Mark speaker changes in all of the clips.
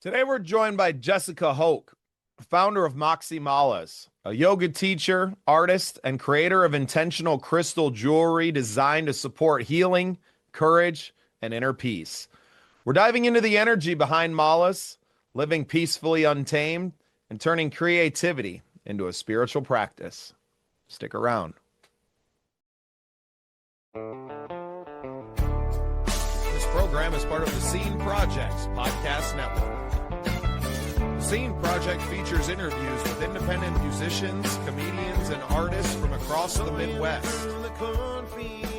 Speaker 1: Today we're joined by Jessica Hoke, founder of Moxie, a yoga teacher, artist, and creator of intentional crystal jewelry designed to support healing, courage, and inner peace. We're diving into the energy behind malas, living peacefully untamed, and turning creativity into a spiritual practice. Stick around. This program is part of the Scene Project's podcast network. The Scene Project features interviews with independent musicians, comedians, and artists from across the Midwest.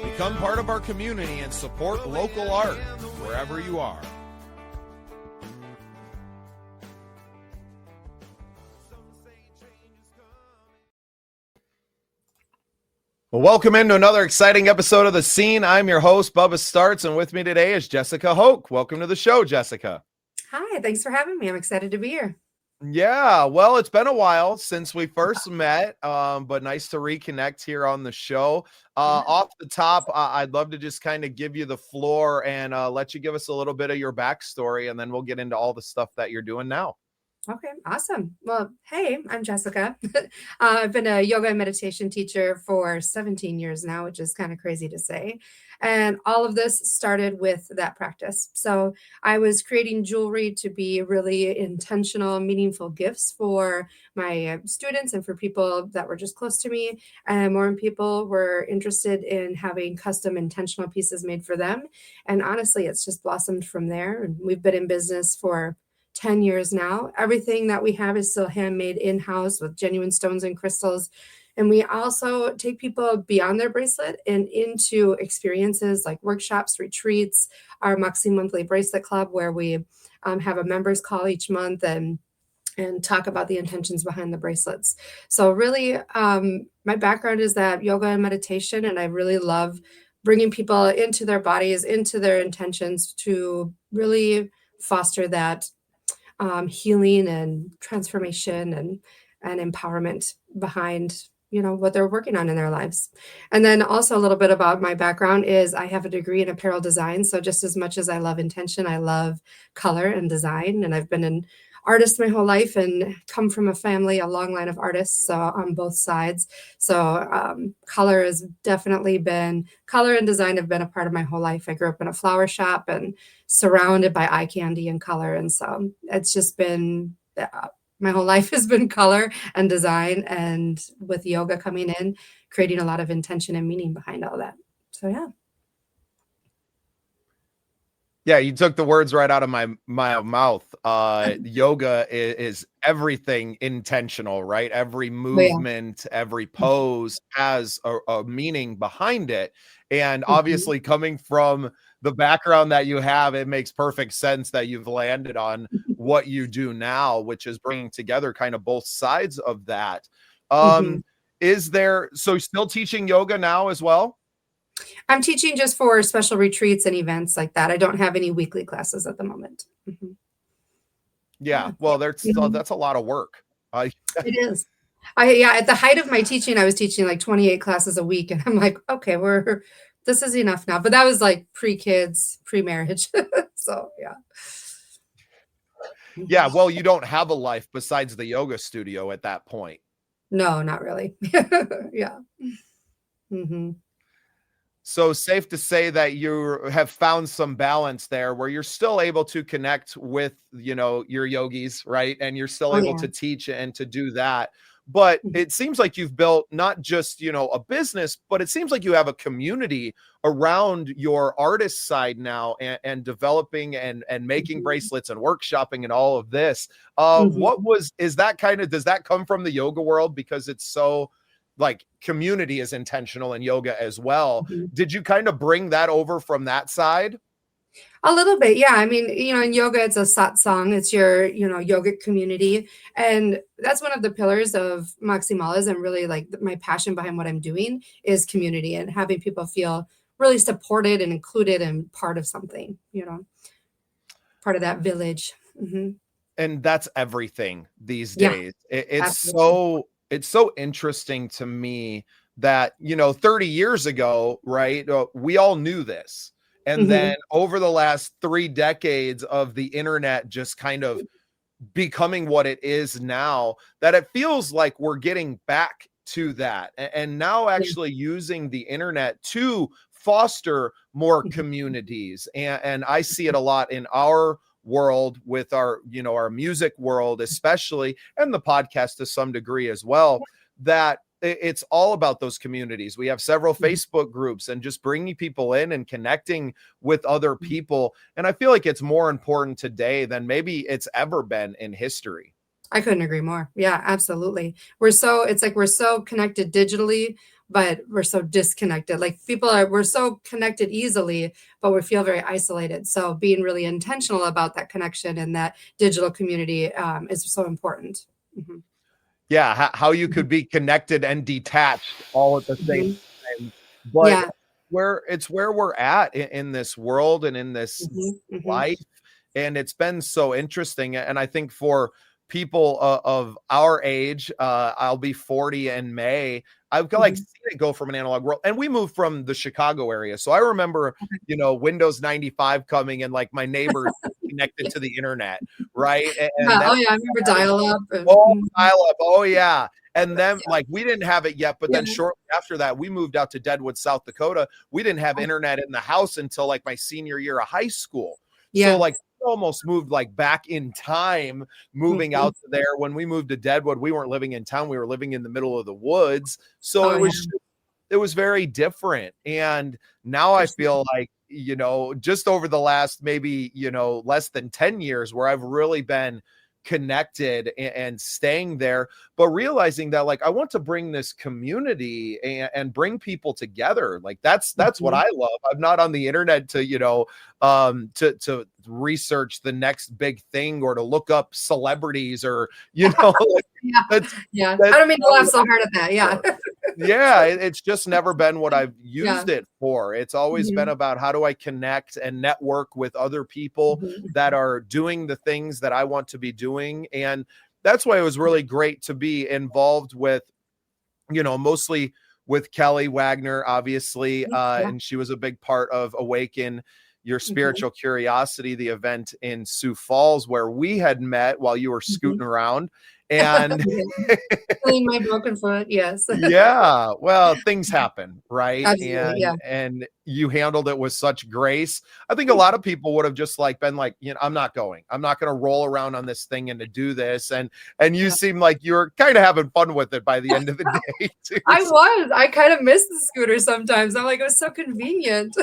Speaker 1: Become part of our community and support local art wherever you are. Well, welcome into another exciting episode of The Scene. I'm your host, Bubba Startz, and with me today is Jessica Hoke. Welcome to the show, Jessica.
Speaker 2: Hi, thanks for having me. I'm excited to be here.
Speaker 1: Yeah, well, it's been a while since we first met, but nice to reconnect here on the show. Off the top, I'd love to just kind of give you the floor and let you give us a little bit of your backstory, and then we'll get into all the stuff that you're doing now.
Speaker 2: Okay, awesome. Well, hey, I'm Jessica. I've been a yoga and meditation teacher for 17 years now, which is kind of crazy to say. And all of this started with that practice. So I was creating jewelry to be really intentional, meaningful gifts for my students and for people that were just close to me. And more people were interested in having custom intentional pieces made for them. And honestly, it's just blossomed from there. And we've been in business for 10 years now. Everything that we have is still handmade in-house with genuine stones and crystals. And we also take people beyond their bracelet and into experiences like workshops, retreats, our Moxie monthly bracelet club, where we have a members call each month and talk about the intentions behind the bracelets. So really, my background is that yoga and meditation, and I really love bringing people into their bodies, into their intentions to really foster that healing and transformation and empowerment behind, what they're working on in their lives. And then also a little bit about my background is I have a degree in apparel design. So just as much as I love intention, I love color and design. And I've been an artist my whole life and come from a long line of artists, so on both sides. So color and design have been a part of my whole life. I grew up in a flower shop and surrounded by eye candy and color. And so it's just been, my whole life has been color and design, and with yoga coming in, creating a lot of intention and meaning behind all that. So, yeah.
Speaker 1: Yeah, you took the words right out of my mouth. Yoga is everything intentional, right? Every movement, every pose has a meaning behind it. And obviously coming from the background that you have, it makes perfect sense that you've landed on what you do now, which is bringing together kind of both sides of that. So still teaching yoga now as well?
Speaker 2: I'm teaching just for special retreats and events like that. I don't have any weekly classes at the moment.
Speaker 1: Yeah, well, that's a lot of work.
Speaker 2: It is. At the height of my teaching, I was teaching like 28 classes a week, and I'm like, okay, this is enough now. But that was like pre-kids, pre-marriage. So, yeah.
Speaker 1: Yeah, well, you don't have a life besides the yoga studio at that point.
Speaker 2: No, not really. Yeah.
Speaker 1: So safe to say that you have found some balance there where you're still able to connect with, your yogis, right? And you're still able to teach and to do that. But it seems like you've built not just, a business, but it seems like you have a community around your artist side now and developing and making bracelets and workshopping and all of this. Does that come from the yoga world? Because it's so like community is intentional in yoga as well. Did you kind of bring that over from that side?
Speaker 2: A little bit. Yeah. I mean, in yoga, it's a satsang. It's your, yogic community. And that's one of the pillars of Moxie Malas. And really like my passion behind what I'm doing is community and having people feel really supported and included and part of something, part of that village.
Speaker 1: And that's everything these days. It's so interesting to me that, 30 years ago, right, we all knew this. And then over the last 3 decades of the internet just kind of becoming what it is now, that it feels like we're getting back to that. And now actually using the internet to foster more communities. And I see it a lot in our world with our, our music world, especially, and the podcast to some degree as well, that it's all about those communities. We have several Facebook groups and just bringing people in and connecting with other people. And I feel like it's more important today than maybe it's ever been in history.
Speaker 2: I couldn't agree more. Yeah, absolutely. It's like we're so connected digitally, but we're so disconnected. Like we're so connected easily, but we feel very isolated. So being really intentional about that connection and that digital community is so important.
Speaker 1: Yeah, how you could be connected and detached all at the same time. But where we're at in this world and in this life. And it's been so interesting. And I think for people of our age, I'll be 40 in May. I've got seen it go from an analog world, and we moved from the Chicago area. So I remember, Windows 95 coming and like my neighbors connected to the internet, right? And
Speaker 2: I remember dial-up.
Speaker 1: Dial-up. Oh yeah. And then like we didn't have it yet, but then shortly after that, we moved out to Deadwood, South Dakota. We didn't have internet in the house until like my senior year of high school. So like almost moved like back in time, moving out to there. When we moved to Deadwood, we weren't living in town. We were living in the middle of the woods. So it was very different. And now I feel like, just over the last maybe, less than 10 years where I've really been connected and staying there, but realizing that like I want to bring this community and bring people together. Like that's what I love. I'm not on the internet to to research the next big thing or to look up celebrities or I
Speaker 2: don't mean to laugh so hard at that.
Speaker 1: It's just never been what I've used it for. It's always been about how do I connect and network with other people that are doing the things that I want to be doing. And that's why it was really great to be involved with, mostly with Kelly Wagner, obviously. And she was a big part of Awaken Your Spiritual Curiosity, the event in Sioux Falls where we had met while you were scooting around. And
Speaker 2: clean my broken foot. Yes.
Speaker 1: Well, things happen, right?
Speaker 2: Absolutely,
Speaker 1: and you handled it with such grace. I think a lot of people would have just like been like, I'm not going to roll around on this thing and to do this. And you seem like you're kind of having fun with it by the end of the day too.
Speaker 2: I kind of miss the scooter sometimes. I'm like, it was so convenient.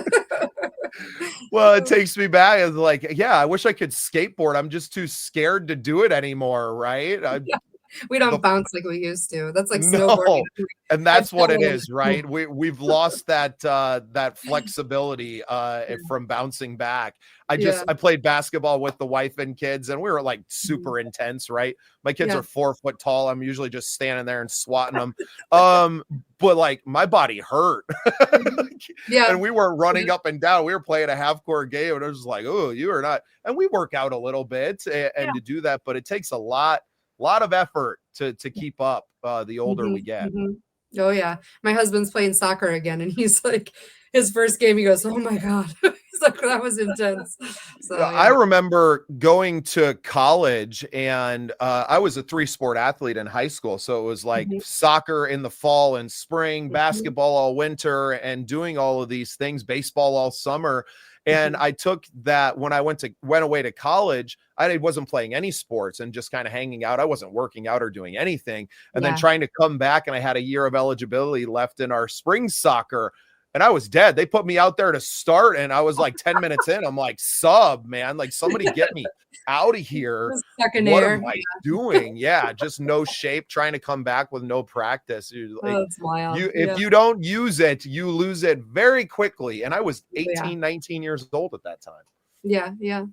Speaker 1: Well, it takes me back. It's like, I wish I could skateboard. I'm just too scared to do it anymore, right?
Speaker 2: We don't bounce like we used to. That's like snowboarding.
Speaker 1: And that's what it is, right? We've lost that flexibility from bouncing back. I played basketball with the wife and kids, and we were like super intense, right? My kids are 4 foot tall. I'm usually just standing there and swatting them. But like my body hurt. And we were running up and down. We were playing a half-court game, and I was like, oh, you are not. And we work out a little bit and to do that, but it takes a lot of effort to keep up the older we get.
Speaker 2: Oh yeah. My husband's playing soccer again, and he's like, his first game, he goes, oh my God. He's like, that was intense. So
Speaker 1: I remember going to college, and I was a 3-sport athlete in high school. So it was like soccer in the fall and spring, basketball all winter, and doing all of these things, baseball all summer. And I took that when I went away to college. I wasn't playing any sports and just kind of hanging out. I wasn't working out or doing anything. And then trying to come back, and I had a year of eligibility left in our spring soccer. And I was dead. They put me out there to start, and I was like 10 minutes in. I'm like, sub, man. Like, somebody get me out of here. What am I doing? Just no shape, trying to come back with no practice. Like,
Speaker 2: that's wild.
Speaker 1: If you don't use it, you lose it very quickly. And I was 18, 19 years old at that time.
Speaker 2: Yeah.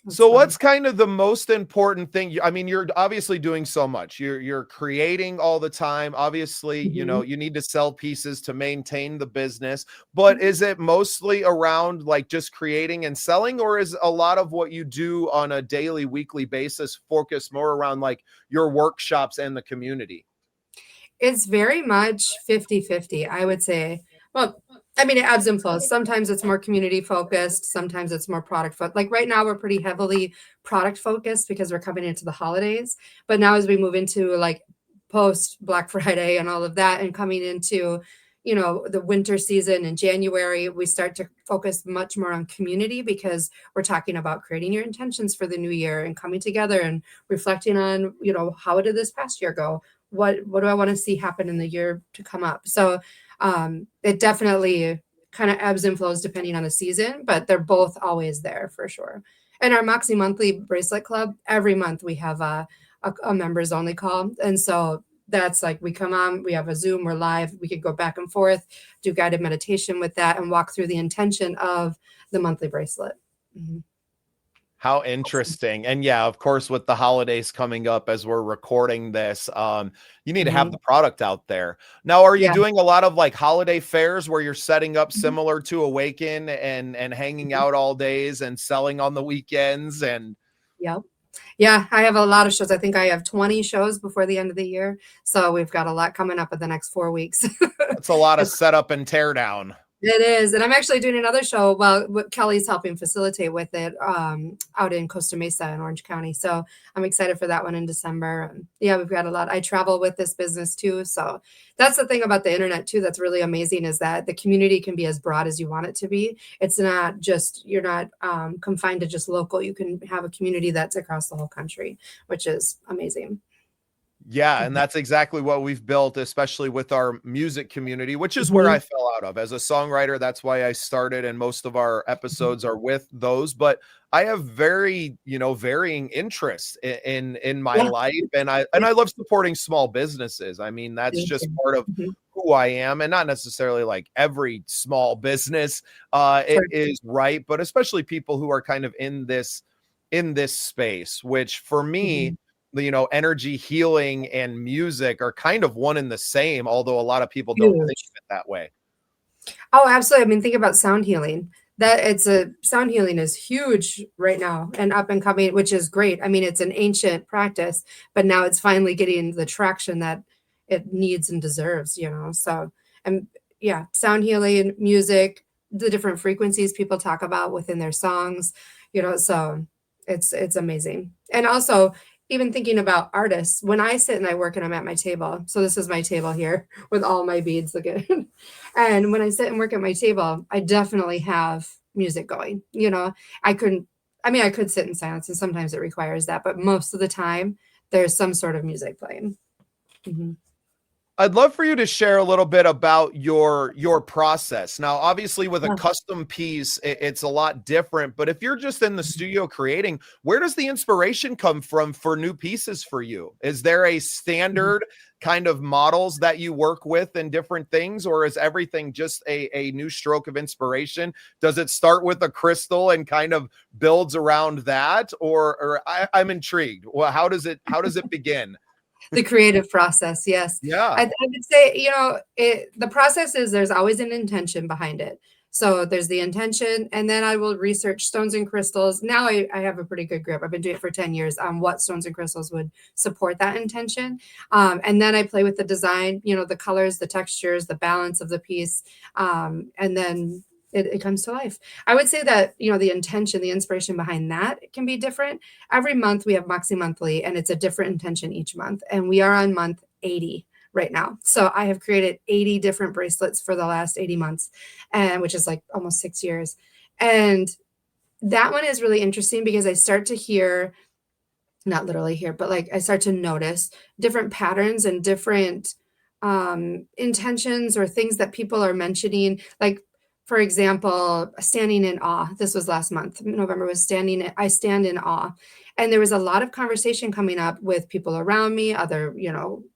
Speaker 1: So what's kind of the most important thing? I mean, you're obviously doing so much. You're creating all the time. Obviously, you need to sell pieces to maintain the business, but is it mostly around like just creating and selling, or is a lot of what you do on a daily, weekly basis focused more around like your workshops and the community?
Speaker 2: It's very much 50-50, I would say. Well, I mean, it ebbs and flows. Sometimes it's more community focused. Sometimes it's more product focused. Like right now, we're pretty heavily product focused because we're coming into the holidays. But now, as we move into like post Black Friday and all of that, and coming into, the winter season in January, we start to focus much more on community because we're talking about creating your intentions for the new year and coming together and reflecting on, how did this past year go? What do I want to see happen in the year to come up? So it definitely kind of ebbs and flows depending on the season, but they're both always there for sure. And our Moxie monthly bracelet club, every month we have a members only call. And so that's like, we come on, we have a Zoom, we're live, we could go back and forth, do guided meditation with that and walk through the intention of the monthly bracelet. Mm-hmm.
Speaker 1: How interesting. And yeah, of course, with the holidays coming up as we're recording this, you need to have the product out there. Now, are you doing a lot of like holiday fairs where you're setting up similar to Awaken and hanging out all days and selling on the weekends? And
Speaker 2: Yep. Yeah, I have a lot of shows. I think I have 20 shows before the end of the year. So we've got a lot coming up in the next 4 weeks.
Speaker 1: That's a lot of setup and tear down.
Speaker 2: It is. And I'm actually doing another show. Well, Kelly's helping facilitate with it out in Costa Mesa in Orange County. So I'm excited for that one in December. And yeah, we've got a lot. I travel with this business too. So that's the thing about the internet too. That's really amazing is that the community can be as broad as you want it to be. It's not just, you're not confined to just local. You can have a community that's across the whole country, which is amazing.
Speaker 1: Yeah, and that's exactly what we've built, especially with our music community, which is where I fell out of. As a songwriter, that's why I started, and most of our episodes are with those. But I have very, varying interests in my life, and I love supporting small businesses. I mean, that's just part of who I am, and not necessarily like every small business it is right, but especially people who are kind of in this space, which for me, energy healing and music are kind of one and the same, although a lot of people don't think of it that way.
Speaker 2: Oh, absolutely. I mean, think about sound healing. Sound healing is huge right now and up and coming, which is great. I mean, it's an ancient practice, but now it's finally getting the traction that it needs and deserves, So, and yeah, sound healing, music, the different frequencies people talk about within their songs, so it's amazing. And also, even thinking about artists, when I sit and I work and I'm at my table, so this is my table here with all my beads, look at it. And when I sit and work at my table, I definitely have music going, I could sit in silence and sometimes it requires that, but most of the time there's some sort of music playing. Mm-hmm.
Speaker 1: I'd love for you to share a little bit about your process. Now, obviously with a custom piece, it's a lot different, but if you're just in the studio creating, where does the inspiration come from for new pieces for you? Is there a standard kind of models that you work with and different things, or is everything just a new stroke of inspiration? Does it start with a crystal and kind of builds around that? Or I'm intrigued. Well, how does it begin?
Speaker 2: The creative process. Yes.
Speaker 1: Yeah.
Speaker 2: I would say, the process is there's always an intention behind it. So there's the intention, and then I will research stones and crystals. Now I have a pretty good grip. I've been doing it for 10 years on what stones and crystals would support that intention. And then I play with the design, the colors, the textures, the balance of the piece. And then it comes to life. I would say that, the intention, the inspiration behind that can be different. Every month we have Moxie Monthly, and it's a different intention each month. And we are on month 80 right now. So I have created 80 different bracelets for the last 80 months, and which is like almost 6 years. And that one is really interesting because I start to hear, not literally hear, but like I start to notice different patterns and different intentions or things that people are mentioning. Like, for example, standing in awe. This was last month. November was I stand in awe. And there was a lot of conversation coming up with people around me, other,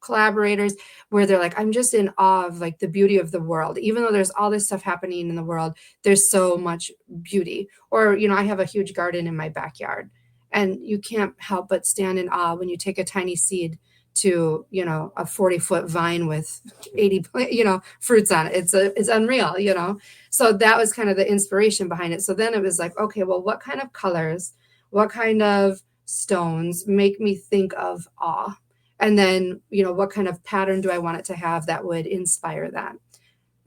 Speaker 2: collaborators, where they're like, I'm just in awe of like the beauty of the world. Even though there's all this stuff happening in the world, there's so much beauty. Or, I have a huge garden in my backyard, and you can't help but stand in awe when you take a tiny seed to, a 40-foot vine with 80, fruits on it. It's unreal, So that was kind of the inspiration behind it. So then it was like, okay, well, what kind of colors, what kind of stones make me think of awe? And then, what kind of pattern do I want it to have that would inspire that?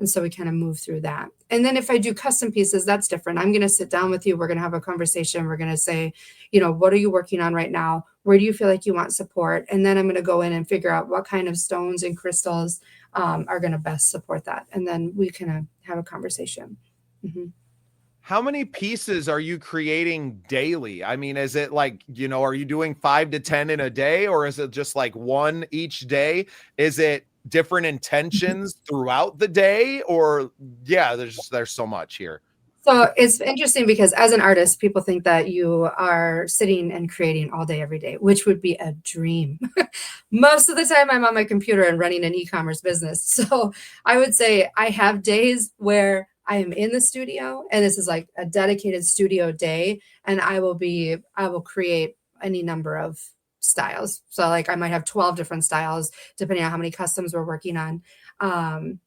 Speaker 2: And so we kind of move through that. And then if I do custom pieces, that's different. I'm going to sit down with you. We're going to have a conversation. We're going to say, what are you working on right now? Where do you feel like you want support? And then I'm going to go in and figure out what kind of stones and crystals are going to best support that. And then we can have a conversation. Mm-hmm.
Speaker 1: How many pieces are you creating daily? I mean, is it like, are you doing 5 to 10 in a day, or is it just like one each day? Is it different intentions throughout the day, or there's so much here?
Speaker 2: So it's interesting because as an artist, people think that you are sitting and creating all day, every day, which would be a dream. Most of the time I'm on my computer and running an e-commerce business. So I would say I have days where I am in the studio and this is like a dedicated studio day, and I will create any number of styles. So like I might have 12 different styles depending on how many customs we're working on. And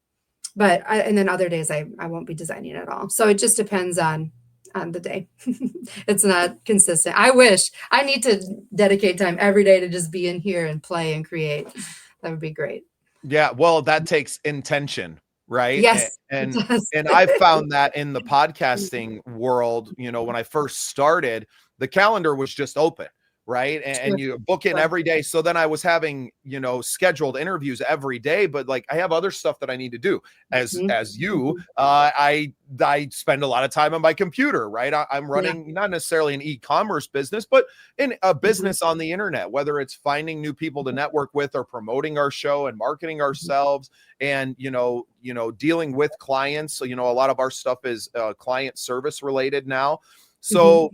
Speaker 2: then other days I won't be designing at all. So it just depends on the day. It's not consistent. I wish I need to dedicate time every day to just be in here and play and create. That would be great.
Speaker 1: Yeah. Well, that takes intention, right?
Speaker 2: Yes.
Speaker 1: And I found that in the podcasting world, when I first started, the calendar was just open. Right. And you book in every day. So then I was having, scheduled interviews every day, but like I have other stuff that I need to do as you, I spend a lot of time on my computer, right? I'm running not necessarily an e-commerce business, but in a business on the internet, whether it's finding new people to network with or promoting our show and marketing ourselves and, dealing with clients. So, a lot of our stuff is client service related now. So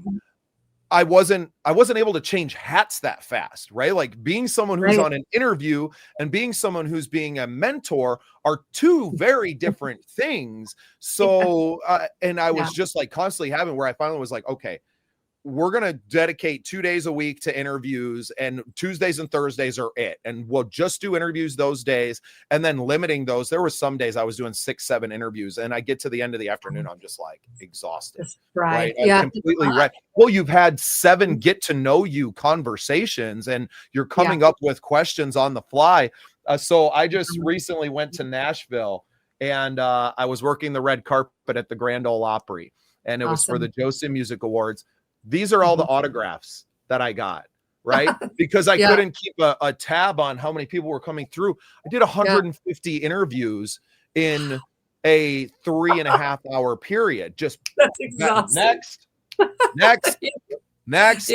Speaker 1: I wasn't able to change hats that fast, right? Like being someone who's on an interview and being someone who's being a mentor are two very different things. So, and I was just like constantly having where I finally was like, okay, we're going to dedicate 2 days a week to interviews, and Tuesdays and Thursdays are it. And we'll just do interviews those days, and then limiting those. There were some days I was doing 6-7 interviews, and I get to the end of the afternoon, I'm just like exhausted. Right. I'm completely right. Well, you've had 7 get to know you conversations, and you're coming up with questions on the fly. So I just recently went to Nashville, and I was working the red carpet at the Grand Ole Opry, and it was for the Josie Music Awards. These are all the autographs that I got, right? Because I couldn't keep a tab on how many people were coming through. I did 150 interviews in a 3.5 hour period. Just next,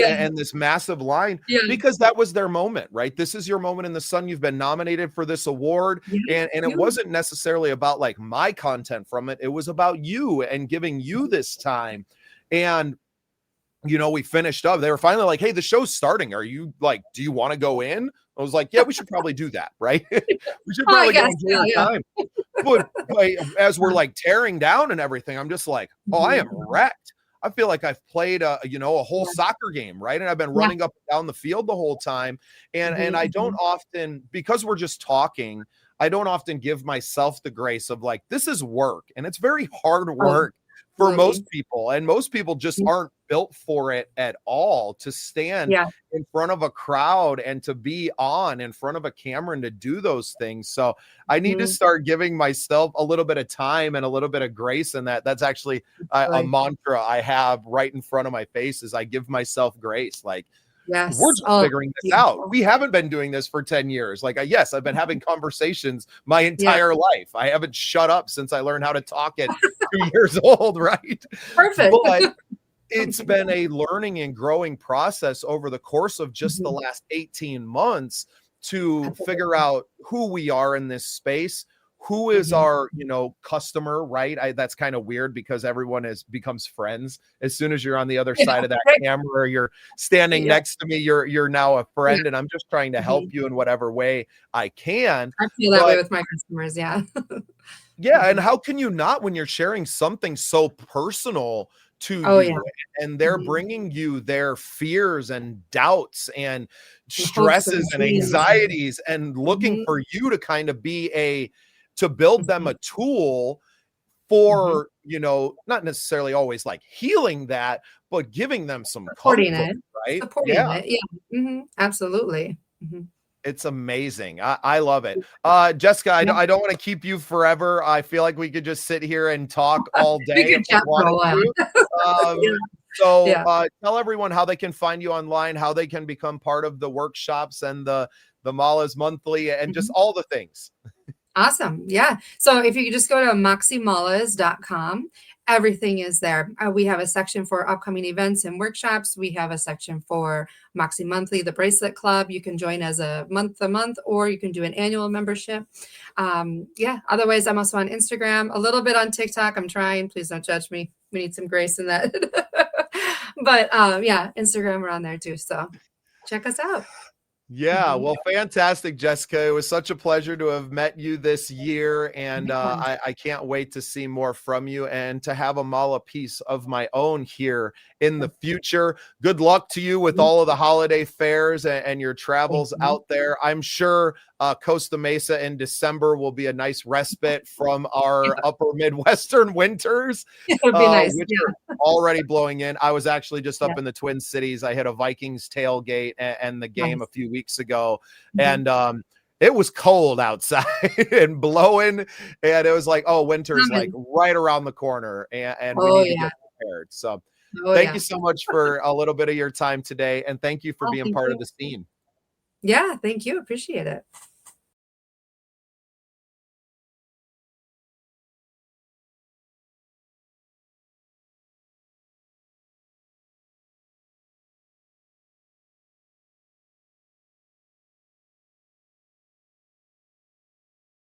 Speaker 1: and this massive line, because that was their moment, right? This is your moment in the sun. You've been nominated for this award. And it wasn't necessarily about like my content from it. It was about you and giving you this time. And we finished up. They were finally like, hey, the show's starting. Are you like, do you want to go in? I was like, yeah, we should probably do that, right? We should probably go enjoy our time. But as we're like tearing down and everything, I'm just like, I am wrecked. I feel like I've played a whole soccer game, right? And I've been running up and down the field the whole time. And I don't often, because we're just talking, I don't often give myself the grace of like, this is work, and it's very hard work. For most people, and most people just aren't built for it at all, to stand in front of a crowd and to be on in front of a camera and to do those things. So I need to start giving myself a little bit of time and a little bit of grace in that. That's actually a mantra I have right in front of my face, is I give myself grace. Like, we're just figuring this out. We haven't been doing this for 10 years. Like, yes, I've been having conversations my entire life. I haven't shut up since I learned how to talk at 2 years old, right?
Speaker 2: Perfect.
Speaker 1: But it's been a learning and growing process over the course of just the last 18 months to figure out who we are in this space, who is our, customer, right? That's kind of weird because everyone becomes friends. As soon as you're on the other side of that camera, or you're standing next to me, you're now a friend, and I'm just trying to help you in whatever way I can.
Speaker 2: I feel that way with my customers.
Speaker 1: And how can you not, when you're sharing something so personal to you, and they're bringing you their fears and doubts and stresses and anxieties, and looking for you to kind of be to build them a tool for, not necessarily always like healing that, but giving them some
Speaker 2: supporting
Speaker 1: comfort,
Speaker 2: it,
Speaker 1: right?
Speaker 2: Supporting it. Absolutely.
Speaker 1: It's amazing. I love it. Jessica,
Speaker 2: Yeah.
Speaker 1: I don't want to keep you forever. I feel like we could just sit here and talk all
Speaker 2: We
Speaker 1: day if
Speaker 2: could
Speaker 1: we
Speaker 2: chat for a
Speaker 1: wanted
Speaker 2: while.
Speaker 1: to.
Speaker 2: Yeah.
Speaker 1: So
Speaker 2: Yeah.
Speaker 1: tell everyone how they can find you online, how they can become part of the workshops and the Malas monthly and just
Speaker 2: Mhm.
Speaker 1: all the things.
Speaker 2: Awesome. Yeah. So if you could just go to moxymallas.com, everything is there. We have a section for upcoming events and workshops. We have a section for Moxie Monthly, the bracelet club. You can join as a month, or you can do an annual membership. Yeah. Otherwise, I'm also on Instagram, a little bit on TikTok. I'm trying. Please don't judge me. We need some grace in that. But yeah, Instagram, we're on there too. So check us out.
Speaker 1: Yeah, well, fantastic, Jessica. It was such a pleasure to have met you this year, and
Speaker 2: Yeah.
Speaker 1: I can't wait to see more from you and to have a mala piece of my own here in the future. Good luck to you with all of the holiday fairs and your
Speaker 2: Thank
Speaker 1: travels
Speaker 2: you.
Speaker 1: out there. I'm sure Costa Mesa in December will be a nice respite from our
Speaker 2: Yeah.
Speaker 1: upper Midwestern winters,
Speaker 2: It would be nice.
Speaker 1: which
Speaker 2: Yeah.
Speaker 1: are already blowing in. I was actually just
Speaker 2: Yeah.
Speaker 1: up in the Twin Cities. I hit a Vikings tailgate and the game a
Speaker 2: Nice.
Speaker 1: few weeks ago,
Speaker 2: Mhm.
Speaker 1: and it was cold outside and blowing, and it was like, oh, winter's like
Speaker 2: Coming.
Speaker 1: right around the corner, and we
Speaker 2: Oh,
Speaker 1: need to
Speaker 2: yeah.
Speaker 1: get prepared. So
Speaker 2: Oh,
Speaker 1: thank you
Speaker 2: yeah.
Speaker 1: so much for a little bit of your time today, and thank you for
Speaker 2: Oh,
Speaker 1: being
Speaker 2: thank
Speaker 1: part
Speaker 2: you.
Speaker 1: of the scene.
Speaker 2: Yeah, thank you. Appreciate it.